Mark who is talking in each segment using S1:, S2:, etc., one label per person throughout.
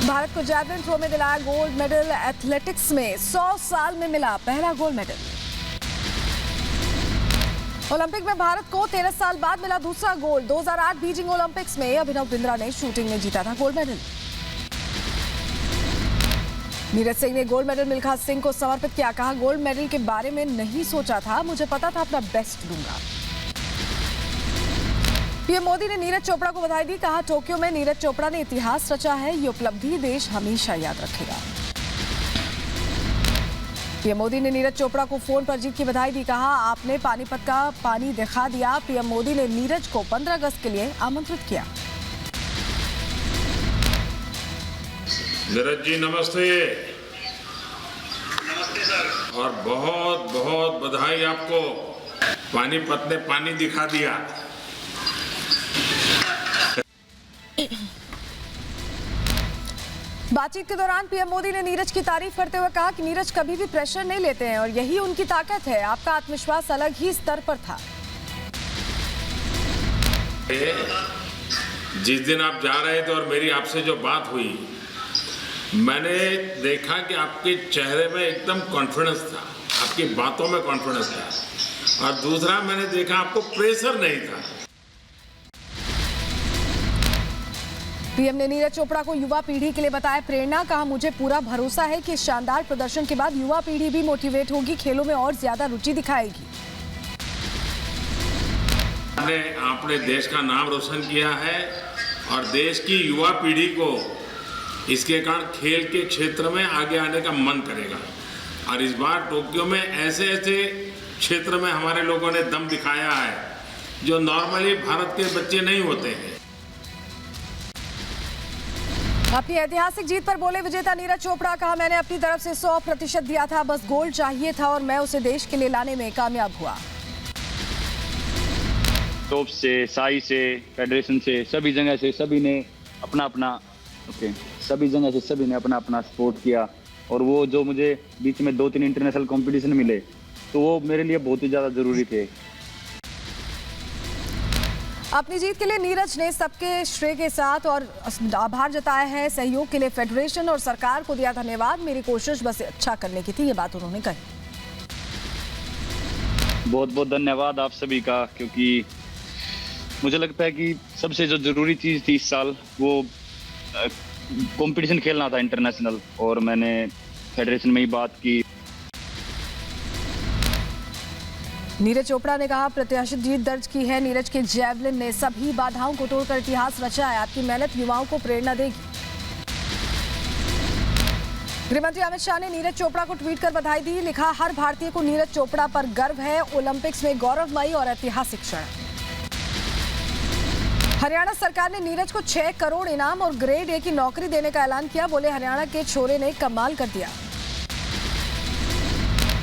S1: भारत को javelin throw में दिलाया गोल्ड मेडल। एथलेटिक्स में 100 साल में मिला पहला गोल्ड मेडल। ओलंपिक में भारत को 13 साल बाद मिला दूसरा गोल्ड। 2008 बीजिंग ओलंपिक्स में अभिनव बिंद्रा ने शूटिंग में जीता था गोल्ड मेडल। नीरज सिंह ने गोल्ड मेडल मिल्खा सिंह को समर्पित किया। कहा, गोल्ड मेडल के बारे में नहीं सोचा था, मुझे पता था अपना बेस्ट दूंगा। पीएम मोदी ने नीरज चोपड़ा को बधाई दी। कहा, टोक्यो में नीरज चोपड़ा ने इतिहास रचा है, ये उपलब्धि देश हमेशा याद रखेगा। पीएम मोदी ने नीरज चोपड़ा को फोन पर जीत की बधाई दी। कहा, आपने पानीपत का पानी दिखा दिया। पीएम मोदी ने नीरज को 15 अगस्त के लिए आमंत्रित किया।
S2: नीरज जी नमस्ते।
S3: नमस्ते सर।
S2: और बहुत बहुत बधाई आपको, पानीपत ने पानी दिखा दिया।
S1: बातचीत के दौरान पीएम मोदी ने नीरज की तारीफ करते हुए कहा कि नीरज कभी भी प्रेशर नहीं लेते हैं और यही उनकी ताकत है। आपका आत्मविश्वास अलग ही स्तर पर था।
S2: जिस दिन आप जा रहे थे और मेरी आपसे जो बात हुई, मैंने देखा कि आपके चेहरे में एकदम कॉन्फिडेंस था, आपकी बातों में कॉन्फिडेंस था। और दूसरा मैंने देखा आपको प्रेशर नहीं था।
S1: पीएम ने नीरज चोपड़ा को युवा पीढ़ी के लिए बताया प्रेरणा। कहा, मुझे पूरा भरोसा है कि इस शानदार प्रदर्शन के बाद युवा पीढ़ी भी मोटिवेट होगी, खेलों में और ज्यादा रुचि दिखाएगी।
S2: आपने देश का नाम रोशन किया है और देश की युवा पीढ़ी को इसके कारण खेल के क्षेत्र में आगे आने का मन करेगा। और इस बार टोक्यो में ऐसे ऐसे क्षेत्र में हमारे लोगों ने दम दिखाया है जो नॉर्मली भारत के बच्चे नहीं होते हैं।
S1: अपनी ऐतिहासिक जीत पर बोले विजेता नीरज चोपड़ा। कहा, मैंने अपनी तरफ से 100% दिया था, बस गोल्ड चाहिए था और मैं उसे देश के लिए लाने में कामयाब हुआ।
S4: टॉप से, साई से, फेडरेशन से, सभी जगह से सभी ने अपना अपना सभी जगह से सभी ने अपना अपना सपोर्ट किया। और वो जो मुझे बीच में 2-3 इंटरनेशनल कंपटीशन मिले तो वो मेरे लिए बहुत ही ज़्यादा ज़रूरी थे।
S1: अपनी जीत के लिए नीरज ने सबके श्रेय के साथ और आभार जताया है। सहयोग के लिए फेडरेशन और सरकार को दिया धन्यवाद। मेरी कोशिश बस अच्छा करने की थी, ये बात उन्होंने कही।
S4: बहुत बहुत धन्यवाद आप सभी का, क्योंकि मुझे लगता है कि सबसे जो ज़रूरी चीज़ थी इस साल वो कंपटीशन खेलना था इंटरनेशनल। और मैंने फेडरेशन में ही बात की।
S1: नीरज चोपड़ा ने कहा, प्रत्याशित जीत दर्ज की है। नीरज के जैवलिन ने सभी बाधाओं को तोड़कर इतिहास रचा है। आपकी मेहनत युवाओं को प्रेरणा देगी। गृहमंत्री अमित शाह ने नीरज चोपड़ा को ट्वीट कर बधाई दी। लिखा, हर भारतीय को नीरज चोपड़ा पर गर्व है। ओलंपिक्स में गौरवमयी और ऐतिहासिक क्षण। हरियाणा सरकार ने नीरज को 6 करोड़ इनाम और ग्रेड ए की नौकरी देने का ऐलान किया। बोले, हरियाणा के छोरे ने कमाल कर दिया।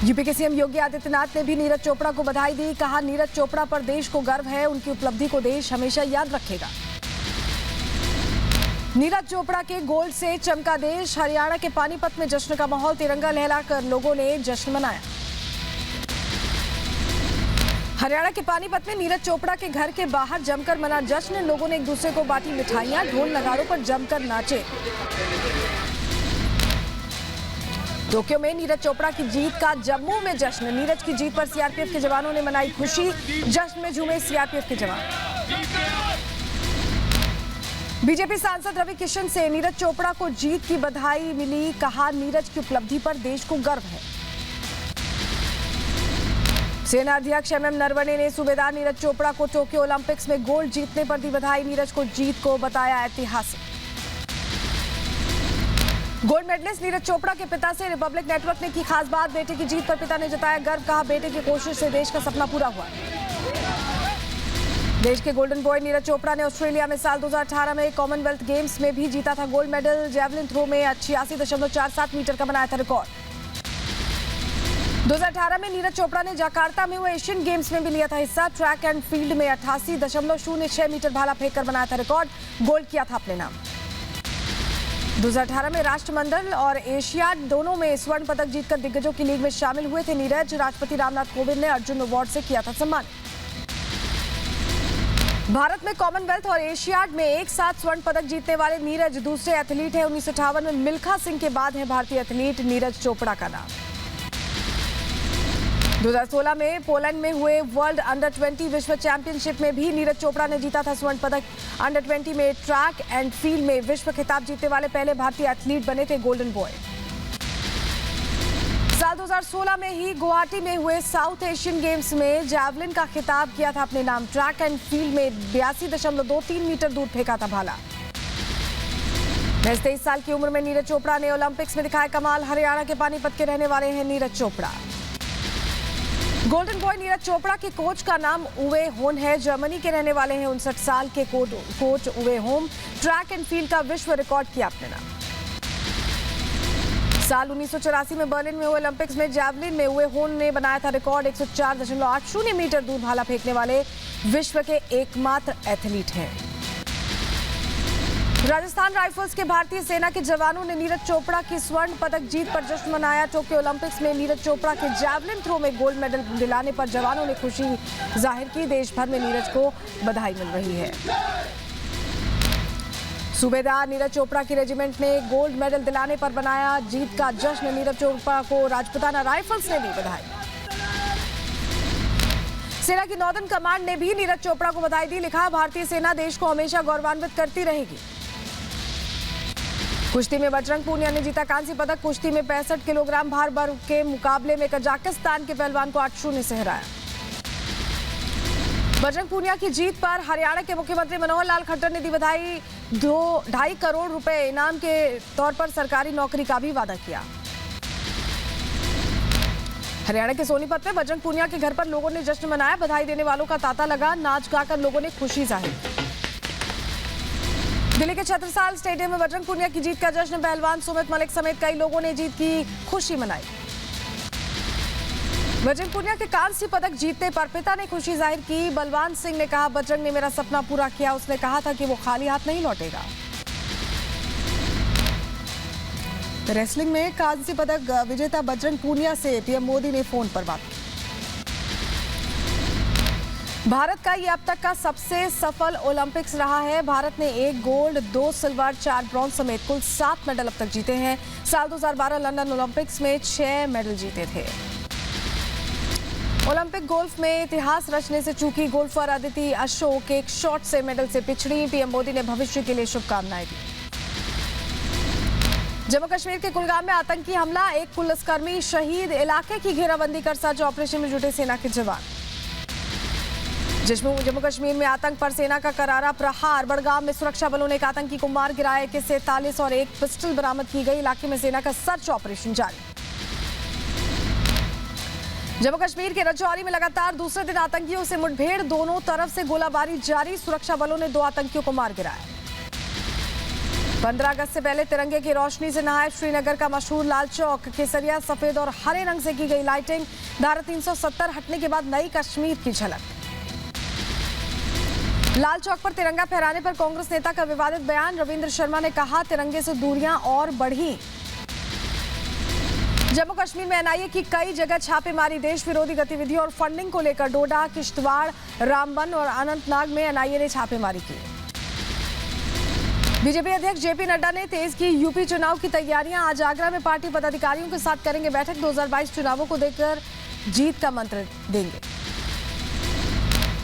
S1: यूपी के सीएम योगी आदित्यनाथ ने भी नीरज चोपड़ा को बधाई दी। कहा, नीरज चोपड़ा पर देश को गर्व है, उनकी उपलब्धि को देश हमेशा याद रखेगा। नीरज चोपड़ा के गोल्ड से चमका देश। हरियाणा के पानीपत में जश्न का माहौल। तिरंगा लहराकर लोगों ने जश्न मनाया। हरियाणा के पानीपत में नीरज चोपड़ा के घर के बाहर जमकर मना जश्न। लोगों ने एक दूसरे को बांटी मिठाइयां, ढोल नगाड़ों पर जमकर नाचे। टोक्यो में नीरज चोपड़ा की जीत का जम्मू में जश्न। नीरज की जीत पर सीआरपीएफ के जवानों ने मनाई खुशी। जश्न में झूमे सीआरपीएफ के जवान। बीजेपी सांसद रवि किशन से नीरज चोपड़ा को जीत की बधाई मिली। कहा, नीरज की उपलब्धि पर देश को गर्व है। सेना अध्यक्ष एमएम नरवणे ने सूबेदार नीरज चोपड़ा को टोक्यो ओलंपिक्स में गोल्ड जीतने पर दी बधाई। नीरज को जीत को बताया ऐतिहासिक। गोल्ड मेडलिस्ट नीरज चोपड़ा के पिता से रिपब्लिक नेटवर्क ने की खास बात। बेटे की जीत पर पिता ने जताया गर्व। कहा, बेटे की कोशिश से देश का सपना पूरा हुआ। देश के गोल्डन बॉय नीरज चोपड़ा ने ऑस्ट्रेलिया में साल 2018 में कॉमनवेल्थ गेम्स में भी जीता था गोल्ड मेडल। जैवलिन थ्रो में 86.47 मीटर का बनाया था रिकॉर्ड। 2018 में नीरज चोपड़ा ने जकार्ता में हुए एशियन गेम्स में भी लिया था हिस्सा। ट्रैक एंड फील्ड में 88.06 मीटर भाला फेंककर बनाया था रिकॉर्ड। गोल्ड किया था अपने नाम। 2018 में राष्ट्रमंडल और एशियाड दोनों में स्वर्ण पदक जीतकर दिग्गजों की लीग में शामिल हुए थे नीरज। राष्ट्रपति रामनाथ कोविंद ने अर्जुन अवार्ड से किया था सम्मान। भारत में कॉमनवेल्थ और एशियाड में एक साथ स्वर्ण पदक जीतने वाले नीरज दूसरे एथलीट हैं। 1958 में मिल्खा सिंह के बाद है भारतीय एथलीट नीरज चोपड़ा का नाम। 2016 में पोलैंड में हुए वर्ल्ड अंडर 20 विश्व चैंपियनशिप में भी नीरज चोपड़ा ने जीता था स्वर्ण पदक। अंडर 20 में ट्रैक एंड फील्ड में विश्व खिताब जीतने वाले पहले भारतीय एथलीट बने थे गोल्डन बॉय। साल 2016 में ही गुवाहाटी में हुए साउथ एशियन गेम्स में जैवलिन का खिताब किया था अपने नाम। ट्रैक एंड फील्ड में 82.23 मीटर दूर फेंका था भाला। 23 साल की उम्र में नीरज चोपड़ा ने ओलंपिक्स में दिखाया कमाल। हरियाणा के पानीपत के रहने वाले हैं नीरज चोपड़ा। गोल्डन बॉय नीरज चोपड़ा के कोच का नाम उवे होन है। जर्मनी के रहने वाले हैं। 59 साल के कोच उवे होम ट्रैक एंड फील्ड का विश्व रिकॉर्ड किया अपने नाम। साल 1984 में बर्लिन में हुए ओलंपिक्स में जैवलिन में उवे होन ने बनाया था रिकॉर्ड। 104.80 मीटर दूर भाला फेंकने वाले विश्व के एकमात्र एथलीट हैं। राजस्थान राइफल्स के भारतीय सेना के जवानों ने नीरज चोपड़ा की स्वर्ण पदक जीत पर जश्न मनाया। टोक्यो ओलंपिक्स में नीरज चोपड़ा के जैवलिन थ्रो में गोल्ड मेडल दिलाने पर जवानों ने खुशी जाहिर की। देश भर में नीरज को बधाई मिल रही है। सूबेदार नीरज चोपड़ा की रेजिमेंट ने गोल्ड मेडल दिलाने पर बनाया जीत का जश्न। नीरज चोपड़ा को राजपुताना राइफल्स ने दी बधाई। सेना की नॉर्दर्न कमांड ने भी नीरज चोपड़ा को बधाई दी। लिखा, भारतीय सेना देश को हमेशा गौरवान्वित करती रहेगी। कुश्ती में बजरंग पूनिया ने जीता कांस्य पदक। कुश्ती में 65 किलोग्राम भार वर्ग के मुकाबले में कजाकिस्तान के पहलवान को 8-0 से हराया। बजरंग पूनिया की जीत पर हरियाणा के मुख्यमंत्री मनोहर लाल खट्टर ने दी बधाई। 2.5 करोड़ रुपए इनाम के तौर पर सरकारी नौकरी का भी वादा किया। हरियाणा के सोनीपत में बजरंग पूनिया के घर पर लोगों ने जश्न मनाया। बधाई देने वालों का तांता लगा। नाच गाकर लोगों ने खुशी जाहिर की। दिल्ली के छत्रसाल स्टेडियम में बजरंग पूनिया की जीत का जश्न। पहलवान सुमित मलिक समेत कई लोगों ने जीत की खुशी मनाई। बजरंग पूनिया के कांस्य पदक जीतने पर पिता ने खुशी जाहिर की। बलवान सिंह ने कहा, बजरंग ने मेरा सपना पूरा किया। उसने कहा था कि वो खाली हाथ नहीं लौटेगा। रेसलिंग में कांस्य पदक विजेता बजरंग पूनिया से पीएम मोदी ने फोन पर बात की। भारत का ये अब तक का सबसे सफल ओलंपिक्स रहा है। भारत ने 1 गोल्ड, 2 सिल्वर, 4 ब्रॉन्ज समेत कुल 7 मेडल अब तक जीते हैं। साल 2012 लंदन ओलंपिक्स में 6 मेडल जीते थे। ओलंपिक गोल्फ में इतिहास रचने से चूकी गोल्फर अदिति अशोक एक शॉट से मेडल से पिछड़ी। पीएम मोदी ने भविष्य के लिए शुभकामनाएं दी। जम्मू कश्मीर के कुलगाम में आतंकी हमला, एक पुलिसकर्मी शहीद। इलाके की घेराबंदी कर सर्च ऑपरेशन में जुटे सेना के जवान। जम्मू कश्मीर में आतंक पर सेना का करारा प्रहार। बड़गाम में सुरक्षा बलों ने एक आतंकी को मार गिराया। के 43 और एक पिस्टल बरामद की गई। इलाके में सेना का सर्च ऑपरेशन जारी। जम्मू कश्मीर के राजौरी में लगातार दूसरे दिन आतंकियों से मुठभेड़। दोनों तरफ से गोलाबारी जारी। सुरक्षा बलों ने 2 आतंकियों को मार गिराया। 15 अगस्त से पहले तिरंगे की रोशनी से नहाए श्रीनगर का मशहूर लाल चौक। केसरिया, सफेद और हरे रंग से की गई लाइटिंग। धारा 370 हटने के बाद नई कश्मीर की झलक। लाल चौक पर तिरंगा फहराने पर कांग्रेस नेता का विवादित बयान। रविंद्र शर्मा ने कहा, तिरंगे से दूरियां और बढ़ी। जम्मू कश्मीर में एनआईए की कई जगह छापेमारी। देश विरोधी गतिविधियों और फंडिंग को लेकर डोडा, किश्तवाड़, रामबन और अनंतनाग में एनआईए ने छापेमारी की। बीजेपी अध्यक्ष जेपी नड्डा ने तेज की यूपी चुनाव की तैयारियां। आज आगरा में पार्टी पदाधिकारियों के साथ करेंगे बैठक। 2022 चुनावों को देखकर जीत का मंत्र देंगे।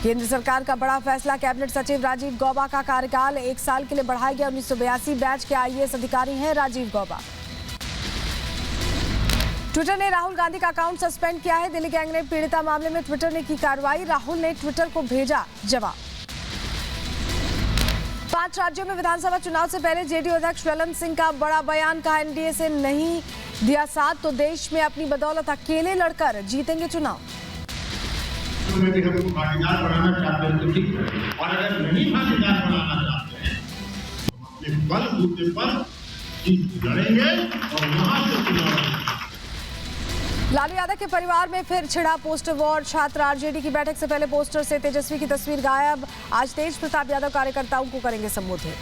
S1: केंद्र सरकार का बड़ा फैसला। कैबिनेट सचिव राजीव गौबा का कार्यकाल 1 साल के लिए बढ़ाया गया। 1982 बैच के आईएएस अधिकारी हैं राजीव गौबा। ट्विटर ने राहुल गांधी का अकाउंट सस्पेंड किया है। दिल्ली गैंगरेप पीड़िता मामले में ट्विटर ने की कार्रवाई। राहुल ने ट्विटर को भेजा जवाब। 5 राज्यों में विधानसभा चुनाव से पहले जेडीयू अध्यक्ष ललन सिंह का बड़ा बयान। कहा, एनडीए से नहीं दिया साथ तो देश में अपनी बदौलत अकेले लड़कर जीतेंगे चुनाव।
S3: हम भागीदार बनाना चाहते हैं तो ठीक है, और अगर नहीं भागीदार बनाना चाहते हैं तो अपने बलबूते पर लड़ेंगे और वहां से चुनाव।
S1: लालू यादव के परिवार में फिर छिड़ा पोस्टर वॉर। छात्र आरजेडी की बैठक से पहले पोस्टर से तेजस्वी की तस्वीर गायब। आज तेज प्रताप यादव कार्यकर्ताओं को करेंगे संबोधित।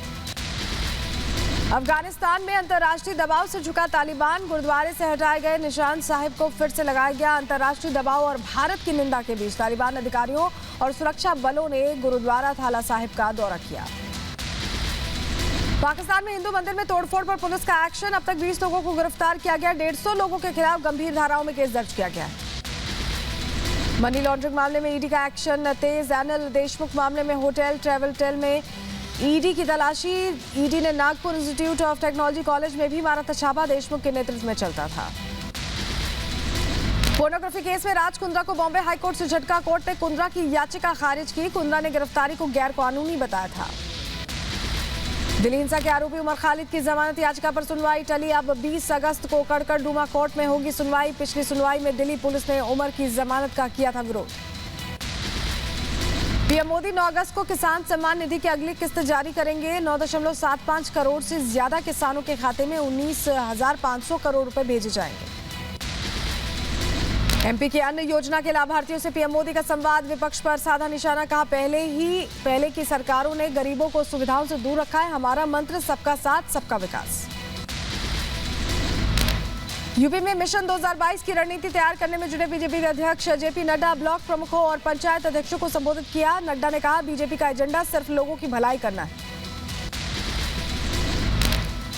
S1: अफगानिस्तान में अंतर्राष्ट्रीय दबाव से झुका तालिबान, गुरुद्वारे से हटाए गए निशान साहिब को फिर से लगाया गया अंतर्राष्ट्रीय दबाव और भारत की निंदा के बीच तालिबान अधिकारियों और सुरक्षा बलों ने गुरुद्वारा थाला साहिब का दौरा किया। पाकिस्तान में हिंदू मंदिर में तोड़फोड़ पर पुलिस का एक्शन, अब तक 20 लोगों को गिरफ्तार किया गया, 150 लोगों के खिलाफ गंभीर धाराओं में केस दर्ज किया गया है। मनी लॉन्ड्रिंग मामले में ईडी का एक्शन तेज, अनिल देशमुख मामले में होटल ट्रेवल में ईडी की तलाशी, ईडी ने Nagpur institute of technology college में भी मारा था छापा, देशमुख के नेतृत्व में चलता था। पोर्नोग्राफी केस में राज कुंद्रा को बॉम्बे हाईकोर्ट से झटका, कोर्ट ने कुंद्रा की याचिका खारिज की, कुंद्रा ने गिरफ्तारी को गैर कानूनी बताया था। दिल्ली हिंसा के आरोपी उमर खालिद की जमानत याचिका पर सुनवाई टली, अब 20 अगस्त को कड़कड़डूमा कोर्ट में होगी सुनवाई। पिछली सुनवाई में दिल्ली पुलिस ने उमर की जमानत का किया था विरोध। पीएम मोदी 9 अगस्त को किसान सम्मान निधि की अगली किस्त जारी करेंगे, 9.75 करोड़ से ज्यादा किसानों के खाते में 19,500 करोड़ रुपए भेजे जाएंगे। एमपी की अन्य योजना के लाभार्थियों से पीएम मोदी का संवाद, विपक्ष पर साधा निशाना, कहा पहले की सरकारों ने गरीबों को सुविधाओं से दूर रखा है, हमारा मंत्र सबका साथ सबका विकास। यूपी में मिशन 2022 की रणनीति तैयार करने में जुटे बीजेपी के अध्यक्ष जेपी नड्डा, ब्लॉक प्रमुखों और पंचायत अध्यक्षों को संबोधित किया। नड्डा ने कहा बीजेपी का एजेंडा सिर्फ लोगों की भलाई करना है।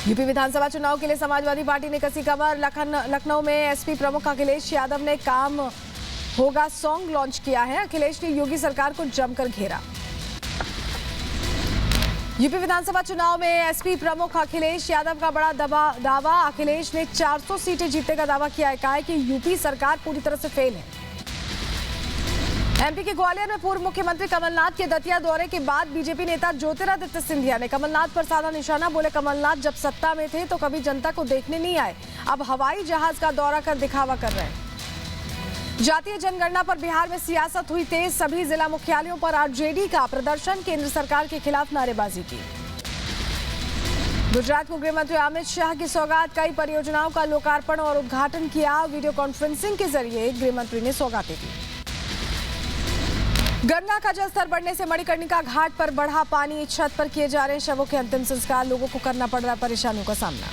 S1: यूपी विधानसभा चुनाव के लिए समाजवादी पार्टी ने कसी कमर, लखनऊ में एसपी प्रमुख अखिलेश यादव ने काम होगा सॉन्ग लॉन्च किया है, अखिलेश ने योगी सरकार को जमकर घेरा। यूपी विधानसभा चुनाव में एसपी प्रमुख अखिलेश यादव का बड़ा दावा, अखिलेश ने 400 सीटें जीतने का दावा किया है, कहा है कि यूपी सरकार पूरी तरह से फेल है। एमपी के ग्वालियर में पूर्व मुख्यमंत्री कमलनाथ के दतिया दौरे के बाद बीजेपी नेता ज्योतिरादित्य सिंधिया ने कमलनाथ पर साधा निशाना, बोले कमलनाथ जब सत्ता में थे तो कभी जनता को देखने नहीं आए, अब हवाई जहाज का दौरा कर दिखावा कर रहे हैं। जातीय जनगणना पर बिहार में सियासत हुई तेज, सभी जिला मुख्यालयों पर आरजेडी का प्रदर्शन, केंद्र सरकार के खिलाफ नारेबाजी की। गुजरात को गृह मंत्री अमित शाह की सौगात, कई परियोजनाओं का लोकार्पण और उद्घाटन किया, वीडियो कॉन्फ्रेंसिंग के जरिए गृह मंत्री ने सौगातें दी। गंगा का जलस्तर बढ़ने से मणिकर्णिका घाट पर बढ़ा पानी, छत पर किए जा रहे शवों के अंतिम संस्कार, लोगों को करना पड़ रहा है परेशानियों का सामना।